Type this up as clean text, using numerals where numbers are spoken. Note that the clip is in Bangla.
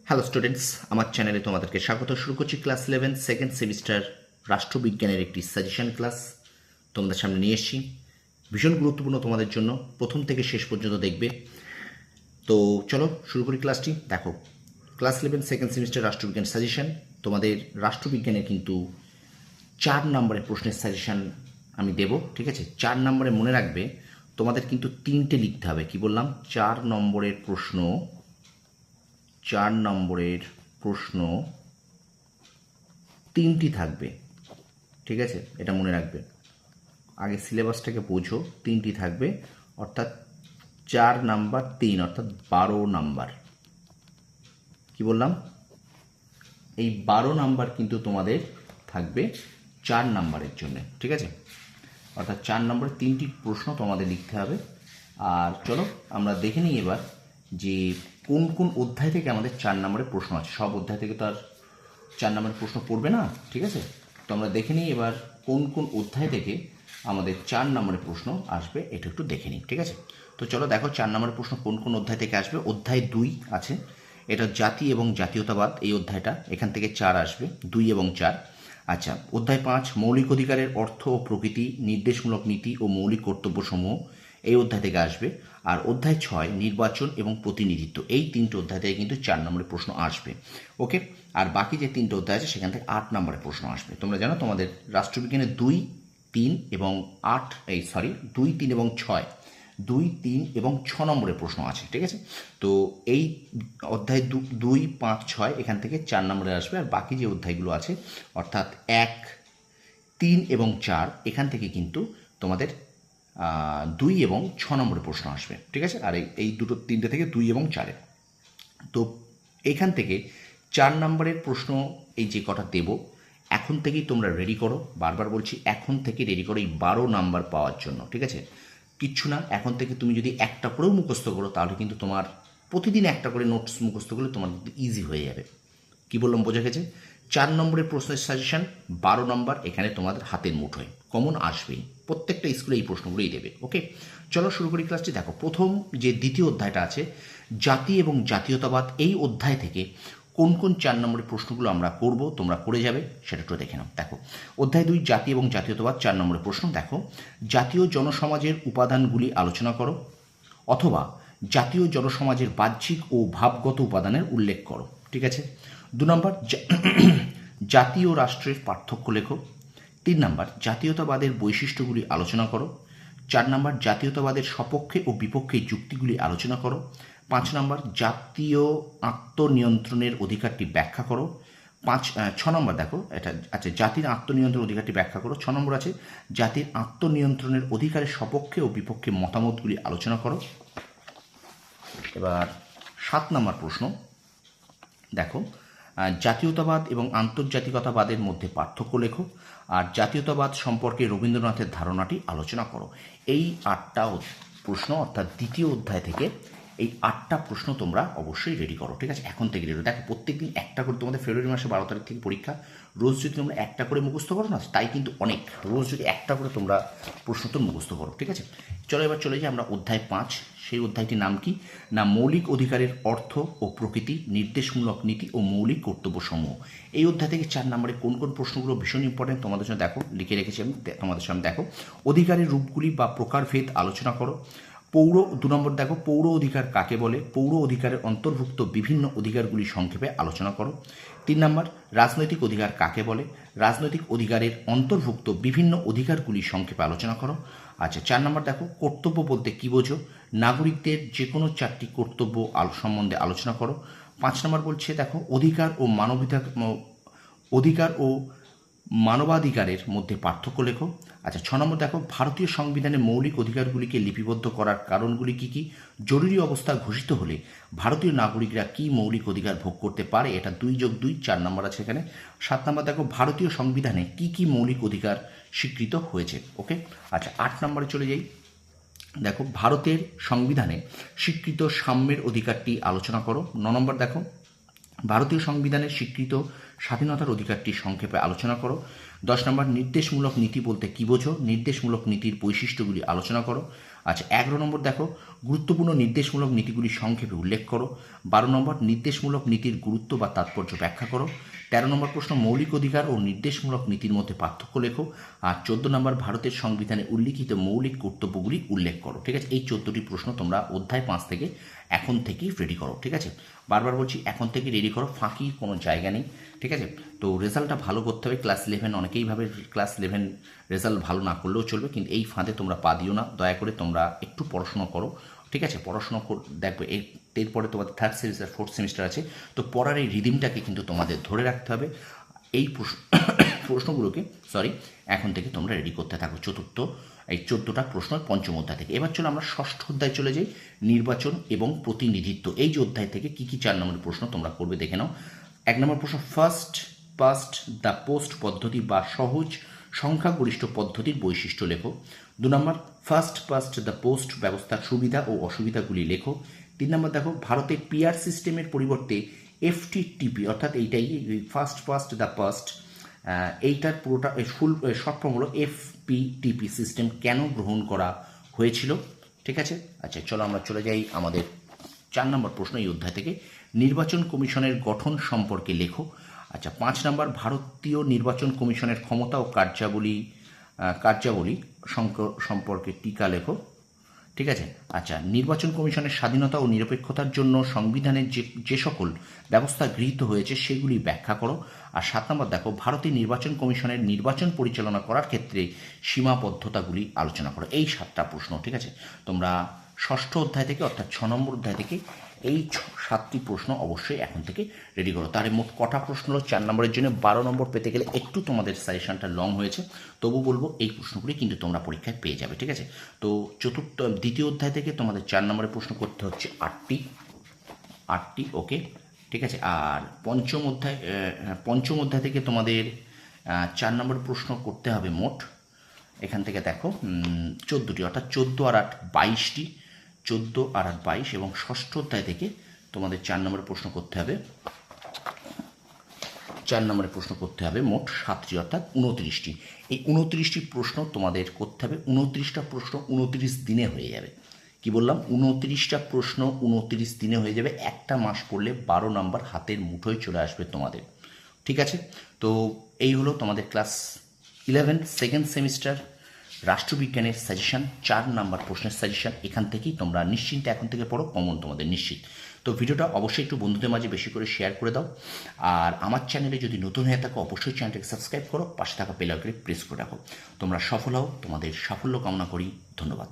হ্যালো স্টুডেন্টস, আমার চ্যানেলে তোমাদেরকে স্বাগত। শুরু করছি ক্লাস 11 সেকেন্ড সেমিস্টার রাষ্ট্রবিজ্ঞানের একটি সাজেশন ক্লাস তোমাদের সামনে নিয়ে এসেছি। ভীষণ গুরুত্বপূর্ণ তোমাদের জন্য, প্রথম থেকে শেষ পর্যন্ত দেখবে। তো চলো শুরু করি ক্লাসটি। দেখো, ক্লাস 11 সেকেন্ড সেমিস্টার রাষ্ট্রবিজ্ঞান সাজেশন, তোমাদের রাষ্ট্রবিজ্ঞানের কিন্তু 4 নম্বরের প্রশ্নের সাজেশন আমি দেব, ঠিক আছে? 4 নম্বরে মনে রাখবে তোমাদের কিন্তু 3টে লিখতে হবে। কি বললাম? 4 নম্বরের প্রশ্ন 3টি থাকবে, ঠিক আছে? এটা মনে রাখবে, আগে সিলেবাসটাকে বোঝো। 3টি থাকবে, অর্থাৎ 4 নাম্বার 3 অর্থাৎ 12 নাম্বার। কি বললাম? এই 12 নাম্বার কিন্তু তোমাদের থাকবে 4 নাম্বারের জন্য, ঠিক আছে? অর্থাৎ 4 নম্বরের 3টি প্রশ্ন তোমাদের লিখতে হবে। আর চলো আমরা দেখে নিই এবার যে কোন কোন অধ্যায় থেকে আমাদের 4 নম্বরের প্রশ্ন আছে। সব অধ্যায় থেকে তো আর 4 নম্বরের প্রশ্ন পড়বে না, ঠিক আছে? তো আমরা দেখে নিই এবার কোন কোন অধ্যায় থেকে আমাদের 4 নম্বরের প্রশ্ন আসবে, এটা একটু দেখে নিই, ঠিক আছে? তো চলো দেখো 4 নম্বরের প্রশ্ন কোন কোন অধ্যায় থেকে আসবে। অধ্যায় 2 আছে, এটা জাতি এবং জাতীয়তাবাদ, এই অধ্যায়টা, এখান থেকে 4 আসবে, 2 এবং 4। আচ্ছা, অধ্যায় 5 মৌলিক অধিকারের অর্থ ও প্রকৃতি, নির্দেশমূলক নীতি ও মৌলিক কর্তব্যসমূহ, এই অধ্যায় থেকে আসবে। আর অধ্যায় 6 নির্বাচন এবং প্রতিনিধিত্ব, এই 3টে অধ্যায় থেকে কিন্তু 4 নম্বরের প্রশ্ন আসবে, ওকে? আর বাকি যে 3টে অধ্যায় আছে সেখান থেকে 8 নম্বরের প্রশ্ন আসবে। তোমরা জানো তোমাদের রাষ্ট্রবিজ্ঞানের 2, 3 এবং 2, 3 এবং 6, 2, 3 এবং 6 নম্বরের প্রশ্ন আছে, ঠিক আছে? তো এই অধ্যায় 2, 5, 6 এখান থেকে 4 নম্বরে আসবে। আর বাকি যে অধ্যায়গুলো আছে অর্থাৎ 1, 3 এবং 4 এখান থেকে কিন্তু তোমাদের 2 এবং 6 নম্বরের প্রশ্ন আসবে, ঠিক আছে? আর এই দুটো 3টে থেকে 2 এবং 4-এ। তো এখান থেকে 4 নম্বরের প্রশ্ন এই যে কটা দেব, এখন থেকেই তোমরা রেডি করো। বারবার বলছি, এখন থেকে রেডি করো এই 12 নাম্বার পাওয়ার জন্য, ঠিক আছে? কিচ্ছু না, এখন থেকে তুমি যদি একটা করেও মুখস্থ করো তাহলে কিন্তু তোমার প্রতিদিন একটা করে নোটস মুখস্থ করলে তোমার কিন্তু ইজি হয়ে যাবে। কি বললাম, বোঝা গেছে? 4 নম্বরের প্রশ্নের সাজেশন, 12 নম্বর এখানে তোমাদের হাতের মুঠোয় কমন আসবেই। প্রত্যেকটা স্কুলে এই প্রশ্নগুলোই দেবে, ওকে? চলো শুরু করি ক্লাসটি। দেখো, প্রথম যে দ্বিতীয় অধ্যায়টা আছে জাতি এবং জাতীয়তাবাদ, এই অধ্যায় থেকে কোন কোন 4 নম্বরের প্রশ্নগুলো আমরা করব, তোমরা করে যাবে সেটা একটু দেখে নাও। দেখো, অধ্যায় 2 জাতি এবং জাতীয়তাবাদ, 4 নম্বরের প্রশ্ন। দেখো, জাতীয় জনসমাজের উপাদানগুলি আলোচনা করো, অথবা জাতীয় জনসমাজের বাহ্যিক ও ভাবগত উপাদানের উল্লেখ করো, ঠিক আছে? 2 নম্বর জাতীয় রাষ্ট্রের পার্থক্য লেখো। 3 নম্বর জাতীয়তাবাদের বৈশিষ্ট্যগুলি আলোচনা করো। 4 নম্বর জাতীয়তাবাদের সপক্ষে ও বিপক্ষে যুক্তিগুলি আলোচনা করো। 5 নম্বর জাতীয় আত্মনিয়ন্ত্রণের অধিকারটি ব্যাখ্যা করো। 6 নম্বর দেখো, এটা আচ্ছা, জাতির আত্মনিয়ন্ত্রণ অধিকারটি ব্যাখ্যা করো। 6 নম্বর আছে জাতির আত্মনিয়ন্ত্রণের অধিকারের সপক্ষে ও বিপক্ষে মতামতগুলি আলোচনা করো। এবার 7 নম্বর প্রশ্ন, দেখো, জাতীয়তাবাদ এবং আন্তর্জাতিকতাবাদের মধ্যে পার্থক্য লেখো। আর জাতীয়তাবাদ সম্পর্কে রবীন্দ্রনাথের ধারণাটি আলোচনা করো। এই 8টা প্রশ্ন, অর্থাৎ দ্বিতীয় অধ্যায় থেকে এই 8টা প্রশ্ন তোমরা অবশ্যই রেডি করো, ঠিক আছে? এখন থেকে রেডি। দেখো, প্রত্যেকদিন একটা করে, তোমাদের ফেব্রুয়ারি মাসে 12 তারিখ থেকে পরীক্ষা, রোজ যদি তোমরা একটা করে মুখস্থ করো না, তাই কিন্তু অনেক। রোজ যদি একটা করে তোমরা প্রশ্ন তো মুখস্থ করো, ঠিক আছে? চলো এবার চলে যাই আমরা অধ্যায় 5। সেই অধ্যায়টির নাম কি না, মৌলিক অধিকারের অর্থ ও প্রকৃতি, নির্দেশমূলক নীতি ও মৌলিক কর্তব্যসমূহ। এই অধ্যায় থেকে 4 নম্বরে কোন কোন প্রশ্নগুলো ভীষণ ইম্পর্টেন্ট তোমাদের জন্য, দেখো লিখে রেখেছি আমি তোমাদের সামনে। দেখো, অধিকারের রূপগুলি বা প্রকারভেদ আলোচনা করো। 2 নম্বর দেখো, পৌর অধিকার কাকে বলে, পৌর অধিকারের অন্তর্ভুক্ত বিভিন্ন অধিকারগুলি সংক্ষেপে আলোচনা করো। 3 নম্বর রাজনৈতিক অধিকার কাকে বলে, রাজনৈতিক অধিকারের অন্তর্ভুক্ত বিভিন্ন অধিকারগুলি সংক্ষেপে আলোচনা করো। আচ্ছা, 4 নম্বর দেখো, কর্তব্য বলতে কী বোঝো, নাগরিকদের যে কোনো 4টি কর্তব্য সম্বন্ধে আলোচনা করো। 5 নম্বর বলছে, দেখো, অধিকার ও মানবাধিকারের মধ্যে পার্থক্য লেখো। আচ্ছা, 6 নম্বর দেখো, ভারতীয় সংবিধানে মৌলিক অধিকারগুলিকে লিপিবদ্ধ করার কারণগুলি কী কী, জরুরি অবস্থা ঘোষিত হলে ভারতীয় নাগরিকরা কী মৌলিক অধিকার ভোগ করতে পারে, এটা 2+2 4 নম্বর আছে এখানে। 7 নম্বর দেখো, ভারতীয় সংবিধানে কী কী মৌলিক অধিকার স্বীকৃত হয়েছে, ওকে? আচ্ছা, 8 নম্বরে চলে যাই। দেখো, ভারতের সংবিধানে স্বীকৃত সাম্যের অধিকারটি আলোচনা করো। 9 নম্বর দেখো, ভারতীয় সংবিধানের স্বীকৃত স্বাধীনতার অধিকারটি সংক্ষেপে আলোচনা করো। 10 নম্বর নির্দেশমূলক নীতি বলতে কী বোঝো, নির্দেশমূলক নীতির বৈশিষ্ট্যগুলি আলোচনা করো। আচ্ছা 11 নম্বর দেখো, গুরুত্বপূর্ণ নির্দেশমূলক নীতিগুলি সংক্ষেপে উল্লেখ করো। 12 নম্বর, নির্দেশমূলক নীতির গুরুত্ব বা তাৎপর্য ব্যাখ্যা করো। 13 নম্বর প্রশ্ন, মৌলিক অধিকার ও নির্দেশমূলক নীতির মধ্যে পার্থক্য লেখো। আর 14 নম্বর, ভারতের সংবিধানে উল্লিখিত মৌলিক কর্তব্যগুলি উল্লেখ করো। ঠিক আছে, এই 14টি প্রশ্ন তোমরা অধ্যায় 5 থেকে এখন থেকেই রেডি করো। ঠিক আছে, বারবার বলছি এখন থেকে রেডি করো, ফাঁকির কোনো জায়গা নেই। ঠিক আছে, তো রেজাল্টটা ভালো করতে হবে। ক্লাস 11 অনেকেই ভাবে ক্লাস 11 রেজাল্ট ভালো না করলেও চলবে, কিন্তু এই ফাঁদে তোমরা পা দিও না। দয়া করে তোমরা একটু পড়াশোনা করো। ঠিক আছে, পড়াশোনা দেখবে এরপরে তোমাদের 3rd সেমিস্টার 4th সেমিস্টার আছে, তো পড়ার এই রিদিমটাকে কিন্তু তোমাদের ধরে রাখতে হবে। এই প্রশ্নগুলোকে এখন থেকে তোমরা রেডি করতে থাকো। এই 14টা প্রশ্ন পঞ্চম অধ্যায় থেকে। এবার চলো আমরা ষষ্ঠ অধ্যায় চলে যাই, নির্বাচন এবং প্রতিনিধিত্ব। এই যে অধ্যায় থেকে কী কী 4 নম্বরের প্রশ্ন তোমরা করবে দেখে নাও। 1 নম্বর প্রশ্ন, ফার্স্ট পাস্ট দ্য পোস্ট পদ্ধতি বা সহজ সংখ্যাগরিষ্ঠ পদ্ধতির বৈশিষ্ট্য লেখো। 2 নম্বর, ফার্স্ট পাস্ট দ্য পোস্ট ব্যবস্থার সুবিধা ও অসুবিধাগুলি লেখো। 3 নম্বর দেখো, ভারতে পিআর সিস্টেমের পরিবর্তে এফটিটিপি অর্থাৎ এইটাই ফার্স্ট পাস্ট দ্য পাস্ট, এইটার পুরোটা ফুল শর্ট ফর্ম হলো এফপিটিপি সিস্টেম কেন গ্রহণ করা হয়েছিল। ঠিক আছে, আচ্ছা চলো আমরা চলে যাই আমাদের 4 নম্বর প্রশ্ন এই অধ্যায় থেকে, নির্বাচন কমিশনের গঠন সম্পর্কে লেখো। আচ্ছা 5 নম্বর, ভারতীয় নির্বাচন কমিশনের ক্ষমতা ও কার্যাবলী সম্পর্কে টিকা লেখো। ঠিক আছে, আচ্ছা নির্বাচন কমিশনের স্বাধীনতা ও নিরপেক্ষতার জন্য সংবিধানের যে সকল ব্যবস্থা গৃহীত হয়েছে সেগুলি ব্যাখ্যা করো। আর 7 নম্বর দেখো, ভারতীয় নির্বাচন কমিশনের নির্বাচন পরিচালনা করার ক্ষেত্রে সীমাবদ্ধতাগুলি আলোচনা করো। এই 7টা প্রশ্ন। ঠিক আছে, তোমরা ষষ্ঠ অধ্যায় থেকে অর্থাৎ 6 নম্বর অধ্যায় থেকে এই 7টি প্রশ্ন অবশ্যই এখন থেকে রেডি করো। তার মোট কটা প্রশ্ন হলো 4 নম্বরের জন্য 12 নম্বর পেতে গেলে একটু তোমাদের সাজেশনটা লং হয়েছে, তবু বলবো এই প্রশ্নগুলি কিন্তু তোমরা পরীক্ষায় পেয়ে যাবে। ঠিক আছে, তো দ্বিতীয় অধ্যায় থেকে তোমাদের 4 নম্বরের প্রশ্ন করতে হচ্ছে 8টি। ওকে, ঠিক আছে, আর পঞ্চম অধ্যায় থেকে তোমাদের 4 নম্বর প্রশ্ন করতে হবে মোট, এখান থেকে দেখো 14টি, অর্থাৎ 14 আর 8 22টি, 14 আর 8 22। এবং ষষ্ঠ অধ্যায় থেকে তোমাদের 4 নম্বরের প্রশ্ন করতে হবে, 4 নম্বরের প্রশ্ন করতে হবে মোট 7টি, অর্থাৎ 29টি। এই 29টি প্রশ্ন তোমাদের করতে হবে। 29টা প্রশ্ন 29 দিনে হয়ে যাবে। কি বললাম, 29টা প্রশ্ন 29 দিনে হয়ে যাবে। একটা মাস পড়লে 12 নম্বর হাতের মুঠোয় চলে আসবে তোমাদের। ঠিক আছে, তো এই হলো তোমাদের ক্লাস 11 সেকেন্ড সেমিস্টার রাষ্ট্রবিজ্ঞানের সাজেশন, 4 নাম্বার প্রশ্নের সাজেশন। এখান থেকেই তোমরা নিশ্চিন্তে এখন থেকে পড়ো, কমন তোমাদের নিশ্চিত। তো ভিডিওটা অবশ্যই একটু বন্ধুদের মাঝে বেশি করে শেয়ার করে দাও। আর আমার চ্যানেলে যদি নতুন হয়ে থাকো অবশ্যই চ্যানেলটাকে সাবস্ক্রাইব করো, পাশে থাকা বেল আইকনে প্রেস করে রাখো। তোমরা সফল হও, তোমাদের সাফল্য কামনা করি। ধন্যবাদ।